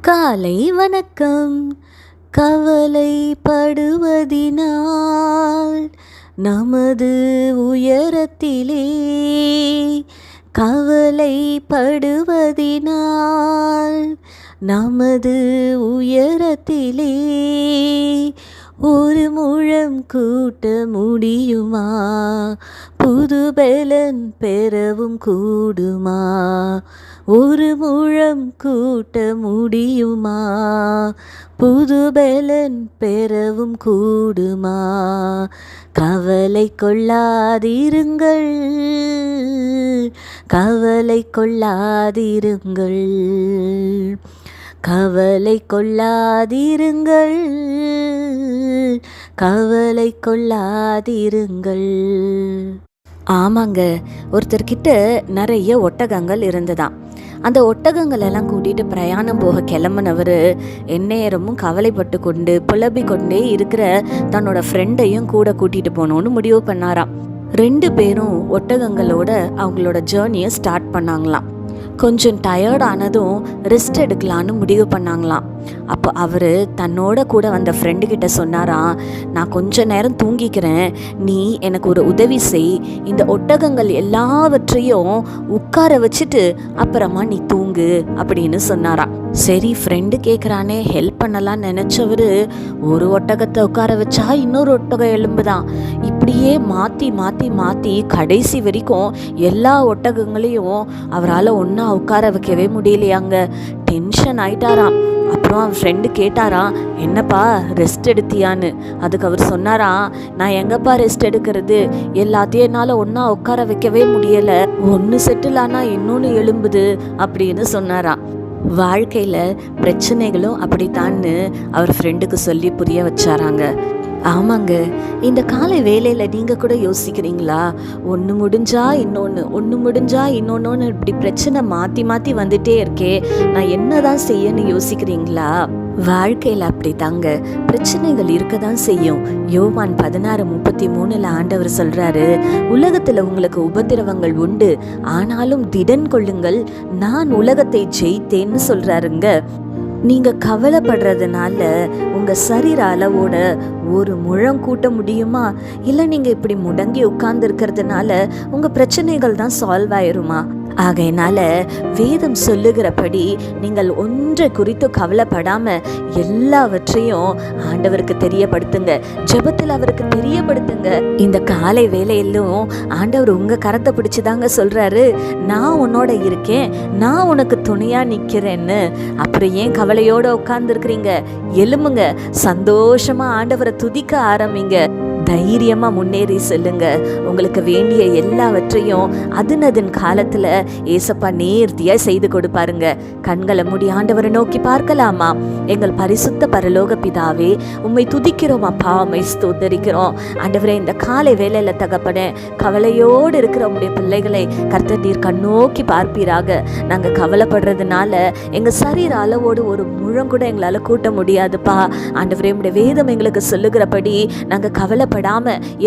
காலை வணக்கம். கவலைப்படுவதினால் நமது உயரத்திலே, கவலைப்படுவதினால் நமது உயரத்திலே ஒரு முழம் கூட்ட முடியுமா? புது பலன் பெறவும் கூடுமா? ஒரு முழம் கூட்ட முடியுமா? புது பலன் பெறவும் கூடுமா? கவலை கொள்ளாதிருங்கள், கவலை கொள்ளாதிருங்கள், கவலை கொள்ளாதிருங்கள், கவலை கொள்ளாதிருங்கள். ஆமாங்க, ஒருத்தர்கிட்ட நிறைய ஒட்டகங்கள் இருந்ததாம். அந்த ஒட்டகங்கள் எல்லாம் கூட்டிகிட்டு பிரயாணம் போக கிளம்புனவர் எந்நேரமும் கவலைப்பட்டு கொண்டு புலம்பி கொண்டே இருக்கிற தன்னோட ஃப்ரெண்டையும் கூட கூட்டிகிட்டு போகணுன்னு முடிவு பண்ணாராம். 2 பேரும் ஒட்டகங்களோட அவங்களோட ஜேர்னியை ஸ்டார்ட் பண்ணாங்களாம். கொஞ்சம் டயர்டானதும் ரெஸ்ட் எடுக்கலான்னு முடிவு பண்ணாங்களாம். அப்போ அவர் தன்னோட கூட வந்த ஃப்ரெண்டுக்கிட்ட சொன்னாராம், நான் கொஞ்ச நேரம் தூங்கிக்கிறேன், நீ எனக்கு ஒரு உதவி செய், இந்த ஒட்டகங்கள் எல்லாவற்றையும் உட்கார வச்சுட்டு அப்புறமா நீ தூங்கு அப்படின்னு சொன்னாராம். சரி, ஃப்ரெண்டு கேட்குறானே ஹெல்ப் பண்ணலான்னு நினச்சவர் ஒரு ஒட்டகத்தை உட்கார வச்சா இன்னொரு ஒட்டகம் எலும்புதான். இப்படியே மாற்றி மாற்றி மாற்றி கடைசி வரைக்கும் எல்லா ஒட்டகங்களையும் அவரால் ஒன்றா உட்கார வைக்கவே முடியலையாங்க. டென்ஷன் ஆயிட்டாராம். அப்புறம் அவன் ஃப்ரெண்டு கேட்டாராம், என்னப்பா ரெஸ்ட் எடுத்தியான்னு. அதுக்கு அவர் சொன்னாராம், நான் எங்கப்பா ரெஸ்ட் எடுக்கிறது, எல்லாத்தையும் என்னால் ஒன்றா உட்கார வைக்கவே முடியலை, ஒன்று செட்டில் ஆனால் இன்னொன்று எழும்புது அப்படின்னு சொன்னாராம். வாழ்க்கையில் பிரச்சனைகளும் அப்படித்தான்னு அவர் ஃப்ரெண்டுக்கு சொல்லி புரிய வச்சாராங்க. ஆமாங்க, இந்த காலை வேலையில் நீங்கள் கூட யோசிக்கிறீங்களா, ஒன்று முடிஞ்சா இன்னொன்று, ஒன்று முடிஞ்சா இன்னொன்று, இப்படி பிரச்சனை மாற்றி மாற்றி வந்துட்டே இருக்கே, நான் என்ன தான் செய்யன்னு யோசிக்கிறீங்களா? வாழ்க்கையில் அப்படி தாங்க, பிரச்சனைகள் இருக்க தான் செய்யும். யோவான் 16:33 ஆண்டவர் சொல்கிறாரு, உலகத்தில் உங்களுக்கு உபத்திரவங்கள் உண்டு, ஆனாலும் திடன் கொள்ளுங்கள், நான் உலகத்தை ஜெயித்தேன்னு சொல்கிறாருங்க. நீங்கள் கவலைப்படுறதுனால உங்கள் சரீர அளவோட ஒரு முழம் கூட்ட முடியுமா? இல்லை நீங்கள் இப்படி முடங்கி உட்கார்ந்து இருக்கிறதுனால உங்கள் பிரச்சனைகள் தான் சால்வ் ஆயிருமா? ஆகையினால வேதம் சொல்லுகிறபடி நீங்கள் ஒன்றை குறித்து கவலைப்படாமல் எல்லாவற்றையும் ஆண்டவருக்கு தெரியப்படுத்துங்க, ஜெபத்தில் அவருக்கு தெரியப்படுத்துங்க. இந்த காலை வேலையிலும் ஆண்டவர் உங்கள் கரத்தை பிடிச்சிதாங்க சொல்கிறாரு, நான் உன்னோட இருக்கேன், நான் உனக்கு துணையாக நிற்கிறேன்னு. அப்புறம் ஏன் கவலையோடு உட்கார்ந்துருக்கிறீங்க? எழும்புங்க, சந்தோஷமாக ஆண்டவரை துதிக்க ஆரம்பிங்க, தைரியமாக முன்னேறி செல்லுங்க. உங்களுக்கு வேண்டிய எல்லாவற்றையும் அதன் காலத்தில் ஏசப்பா நேர்த்தியாக செய்து கொடுப்பாருங்க. கண்களை மூடி ஆண்டவரை நோக்கி பார்க்கலாமா? எங்கள் பரிசுத்த பரலோக பிதாவே, உம்மை துதிக்கிறோம் அப்பா, உம்மை ஸ்தோத்தரிக்கிறோம் ஆண்டவரே. இந்த காலை வேலையில் தகப்பனே, கவலையோடு இருக்கிற உம்முடைய பிள்ளைகளை கர்த்தர் நீர் கண்ணோக்கி பார்ப்பீராக. நாங்கள் கவலைப்படுறதுனால எங்கள் சரீர அளவோடு ஒரு முழம் கூட எங்களால் கூட்ட முடியாதுப்பா ஆண்டவரே. உம்முடைய வேதம் எங்களுக்கு சொல்லுகிறபடி நாங்கள் கவலைப்படாம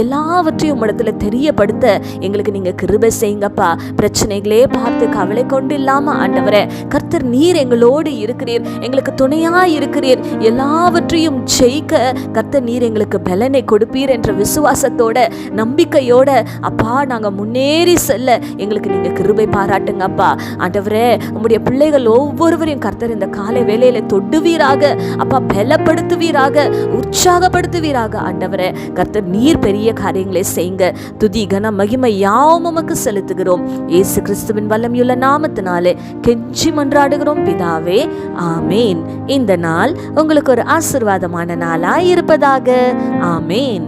எல்லாவற்றையும் இடத்துல தெரியப்படுத்த எங்களுக்கு நீங்க கிருபை செய்யுங்கப்பா. பிரச்சனைகளே பார்த்து கவலை கொண்டு இல்லாம ஆண்டவரே, கர்த்தர் நீர் எங்களோடு இருக்கிறீர், எங்களுக்கு துணையா இருக்கிறீர், எல்லாவற்றையும் ஜெயிக்க கர்த்தர் நீர் எங்களுக்கு பலனை கொடுப்பீர் என்ற விசுவாசத்தோட நம்பிக்கையோட அப்பா நாங்க முன்னேறி செல்ல எங்களுக்கு நீங்க கிருபை பாராட்டுங்கப்பா ஆண்டவரே. உங்களுடைய பிள்ளைகள் ஒவ்வொருவரையும் கர்த்தர் இந்த காலை வேளையில தொடுவீராக அப்பா, பலப்படுத்துவீராக, உற்சாகப்படுத்துவீராக ஆண்டவரே. கர்த்தர் நீர் பெரிய காரியங்களை செய்யுங்க. துதி கன மகிமை யாவும் உமக்கு செலுத்துகிறோம். இயேசு கிறிஸ்துவின் வல்லமையுள்ள நாமத்தினாலே கெஞ்சி மன்றாடுகிறோம் பிதாவே, ஆமேன். இந்த நாள் உங்களுக்கு ஒரு ஆசீர்வாதமான நாளாய் இருப்பதாக. ஆமேன்.